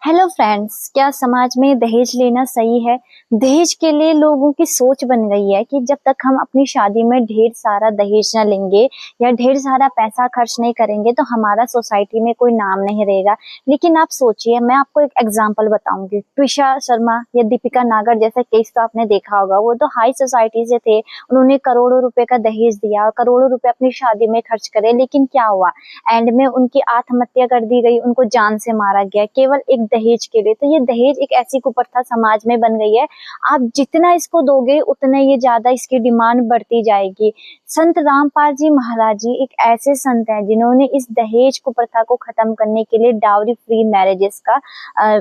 Hello friends, क्या समाज में दहेज लेना सही है? दहेज के लिए लोगों की सोच बन गई है कि जब तक हम अपनी शादी में ढेर सारा दहेज न लेंगे या ढेर सारा पैसा खर्च नहीं करेंगे तो हमारा सोसाइटी में कोई नाम नहीं रहेगा। लेकिन आप सोचिए, मैं आपको एक एग्जांपल बताऊंगी। ट्विशा शर्मा या दीपिका नागर जैसा केस तो आपने देखा होगा। वो तो हाई सोसाइटी से थे, उन्होंने करोड़ों रुपए का दहेज दिया और करोड़ों रुपए अपनी शादी में खर्च करे। लेकिन क्या हुआ, एंड में उनकी आत्महत्या कर दी गई, उनको जान से मारा गया केवल एक दहेज के लिए। तो ये दहेज एक ऐसी कुप्रथा समाज में बन गई है, आप जितना इसको दोगे उतने ये ज्यादा इसकी डिमांड बढ़ती जाएगी। संत रामपाल जी महाराज जी एक ऐसे संत हैं जिन्होंने इस दहेज कुप्रथा को खत्म करने के लिए डावरी फ्री मैरिजेस का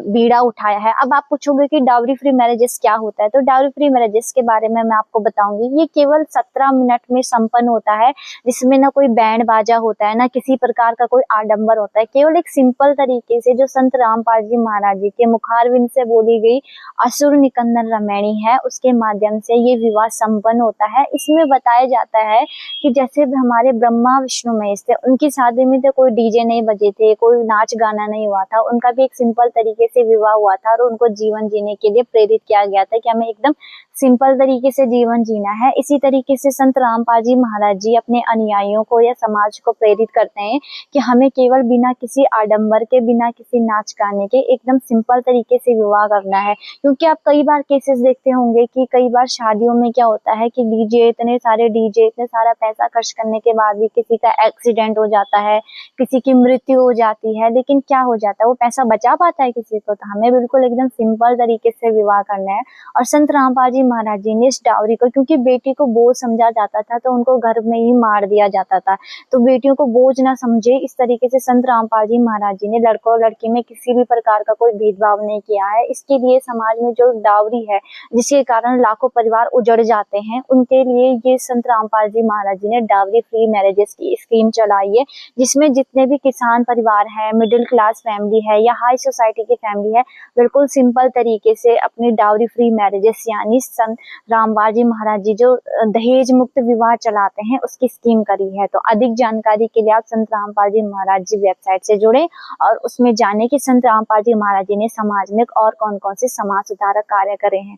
बीड़ा उठाया है। अब आप पूछोगे कि डावरी फ्री मैरिजेस क्या होता है, तो डावरी फ्री मैरिजेस के बारे में मैं आपको बताऊंगी। ये केवल 17 मिनट में संपन्न होता है, जिसमें ना कोई बैंड बाजा होता है, ना किसी प्रकार का कोई आडंबर होता है। केवल एक सिंपल तरीके से जो संत रामपाल जी महाराज जी के मुखारविंद से बोली गई असुर निकंदन रमैनी है, उसके माध्यम से ये विवाह संपन्न होता है। इसमें बताया जाता है कि जैसे हमारे ब्रह्मा विष्णु महेश थे, उनकी शादी में तो कोई डीजे नहीं बजे थे, कोई नाच गाना नहीं हुआ था, उनका भी एक सिंपल तरीके से विवाह हुआ था और उनको जीवन जीने के लिए प्रेरित किया गया था कि हमें एकदम सिंपल तरीके से जीवन जीना है। इसी तरीके से संत रामपाल जी महाराज जी अपने अनुयायियों को या समाज को प्रेरित करते हैं कि हमें केवल बिना किसी आडंबर के, बिना किसी नाच गाने के एकदम सिंपल तरीके से विवाह करना है। क्योंकि आप कई बार केसेस देखते होंगे कि कई बार शादियों में क्या होता है कि इतने सारा पैसा खर्च करने के बाद भी किसी का एक्सीडेंट हो जाता है, किसी की मृत्यु हो जाती है। लेकिन क्या हो जाता है, वो पैसा बचा पाता है किसी को? तो हमें बिल्कुल एकदम सिंपल तरीके से विवाह करना है। और संत रामपाल जी महाराज जी ने इस डावरी को, क्योंकि बेटी को बोझ समझा जाता था तो उनको घर में ही मार दिया जाता था, तो बेटियों को बोझ ना समझे, इस तरीके से संत रामपाल जी महाराज जी ने लड़कों और लड़की में किसी भी प्रकार का कोई भेदभाव नहीं किया है। इसके लिए समाज में जो डावरी है, जिसके कारण लाखों परिवार उजड़ जाते हैं, उनके लिए ये संत रामपाल जी महाराज जी ने डावरी फ्री मैरिजेस की स्कीम चलाई है, जिसमें जितने भी किसान परिवार है, मिडिल क्लास फैमिली है या हाई सोसाइटी की फैमिली है, बिल्कुल सिंपल तरीके से अपनी डावरी फ्री मैरिजेस यानी संत रामपाल जी महाराज जी जो दहेज मुक्त विवाह चलाते हैं उसकी स्कीम करी है। तो अधिक जानकारी के लिए आप संत रामपाल जी महाराज जी वेबसाइट से जुड़े और उसमें जाने कि संत रामपाल जी महाराज जी ने समाज में और कौन कौन से समाज सुधारक कार्य करे हैं।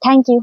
Thank you.